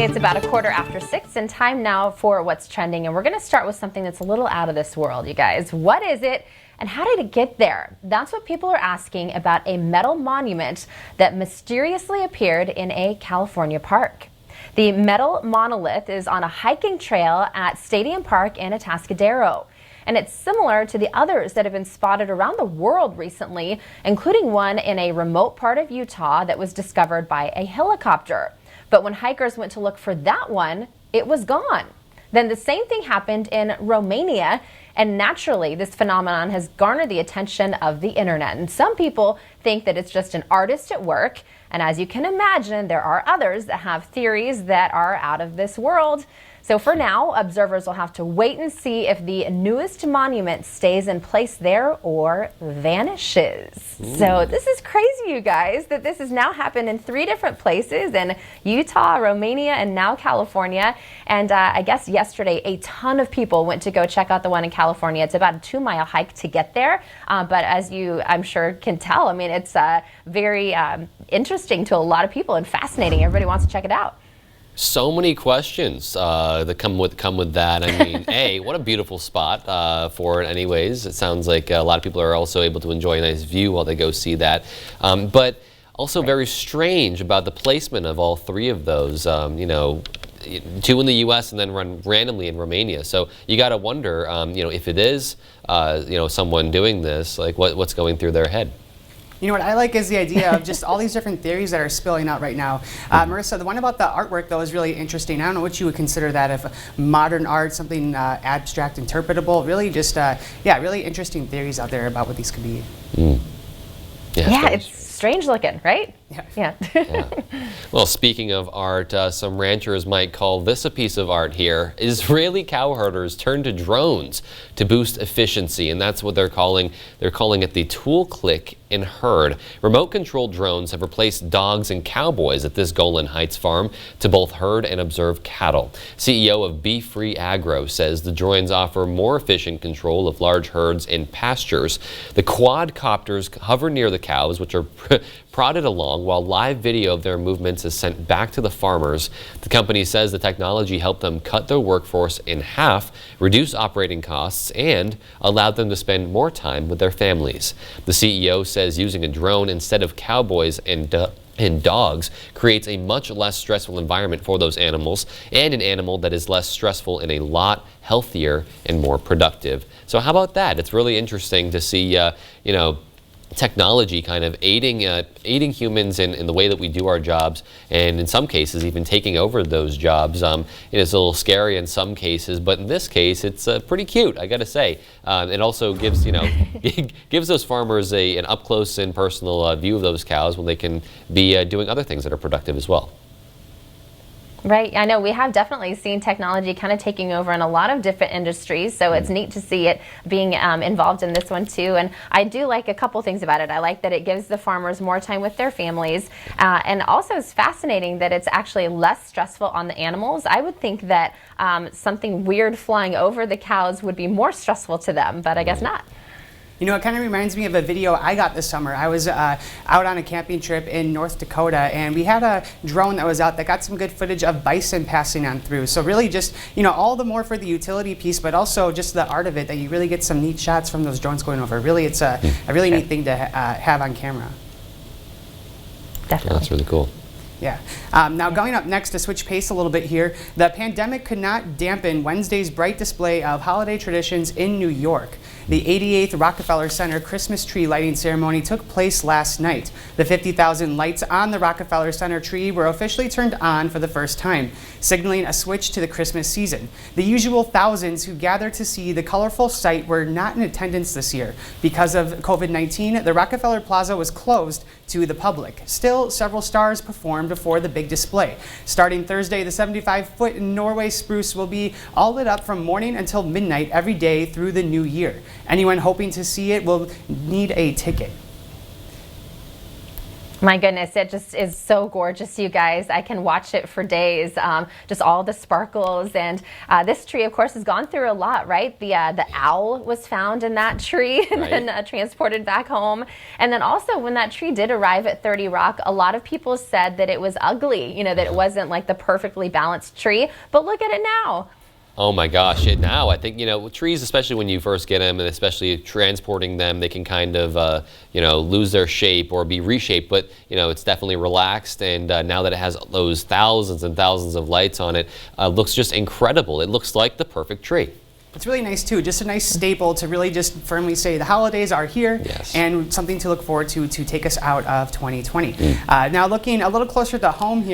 It's about 6:15 and time now for what's trending. And we're going to start with something that's a little out of this world, you guys. What is it and how did it get there? That's what people are asking about a metal monument that mysteriously appeared in a California park. The metal monolith is on a hiking trail at Stadium Park in Atascadero. And it's similar to the others that have been spotted around the world recently, including one in a remote part of Utah that was discovered by a helicopter. But when hikers went to look for that one, it was gone. Then the same thing happened in Romania, and naturally this phenomenon has garnered the attention of the internet. And some people think that it's just an artist at work, and as you can imagine, there are others that have theories that are out of this world. So for now, observers will have to wait and see if the newest monument stays in place there or vanishes. Ooh. So this is crazy, you guys, that this has now happened in 3 different places in Utah, Romania, and now California. And I guess yesterday, a ton of people went to go check out the one in California. It's about a 2-mile hike to get there. But as you, I'm sure, can tell, I mean, it's very interesting to a lot of people and fascinating. Everybody wants to check it out. So many questions that come with that. I mean, what a beautiful spot for it anyways. It sounds like a lot of people are also able to enjoy a nice view while they go see that. But also very strange about the placement of all 3 of those, you know, 2 in the U.S. and then run randomly in Romania. So you got to wonder, you know, if it is, you know, someone doing this, like what's going through their head. You know what I like is the idea of just all these different theories that are spilling out right now. Marissa, the one about the artwork, though, is really interesting. I don't know what you would consider that, if modern art, something abstract, interpretable. Really just, yeah, really interesting theories out there about what these could be. Mm. Yeah, it's strange looking, right? Yeah. Yeah. Well, speaking of art, some ranchers might call this a piece of art here. Israeli cow herders turn to drones to boost efficiency, and that's what they're calling it the tool click and herd. Remote-controlled drones have replaced dogs and cowboys at this Golan Heights farm to both herd and observe cattle. CEO of Be Free Agro says the drones offer more efficient control of large herds in pastures. The quadcopters hover near the cows, which are prodded along, while live video of their movements is sent back to the farmers. The company says the technology helped them cut their workforce in half, reduce operating costs, and allowed them to spend more time with their families. The CEO says using a drone instead of cowboys and dogs creates a much less stressful environment for those animals, and an animal that is less stressful and a lot healthier and more productive. So how about that? It's really interesting to see, you know, technology kind of aiding humans in the way that we do our jobs, and in some cases even taking over those jobs. It's a little scary in some cases, but in this case it's pretty cute, I gotta say. It also gives, you know, gives those farmers an up close and personal view of those cows when they can be doing other things that are productive as well. Right. I know we have definitely seen technology kind of taking over in a lot of different industries, so it's neat to see it being involved in this one too. And I do like a couple things about it. I like that it gives the farmers more time with their families, and also it's fascinating that it's actually less stressful on the animals. I would think that something weird flying over the cows would be more stressful to them, but I guess not. You know, it kind of reminds me of a video I got this summer. I was out on a camping trip in North Dakota, and we had a drone that was out that got some good footage of bison passing on through. So really just, you know, all the more for the utility piece, but also just the art of it, that you really get some neat shots from those drones going over. Really, it's a really neat thing to have on camera. Definitely. Yeah, that's really cool. Yeah. Now going up next, to switch pace a little bit here, the pandemic could not dampen Wednesday's bright display of holiday traditions in New York. The 88th Rockefeller Center Christmas tree lighting ceremony took place last night. The 50,000 lights on the Rockefeller Center tree were officially turned on for the first time, signaling a switch to the Christmas season. The usual thousands who gathered to see the colorful sight were not in attendance this year. Because of COVID-19, the Rockefeller Plaza was closed to the public. Still, several stars performed before the big display. Starting Thursday, the 75-foot Norway spruce will be all lit up from morning until midnight every day through the new year. Anyone hoping to see it will need a ticket. My goodness, it just is so gorgeous, you guys. I can watch it for days, just all the sparkles. And this tree, of course, has gone through a lot, right? The owl was found in that tree and then transported back home. And then also when that tree did arrive at 30 Rock, a lot of people said that it was ugly, that it wasn't like the perfectly balanced tree. But look at it now. Oh my gosh, now I think, trees, especially when you first get them and especially transporting them, they can kind of, lose their shape or be reshaped, but, it's definitely relaxed. And now that it has those thousands and thousands of lights on it, looks just incredible. It looks like the perfect tree. It's really nice too, just a nice staple to really just firmly say the holidays are here and something to look forward to take us out of 2020. Now looking a little closer to home here.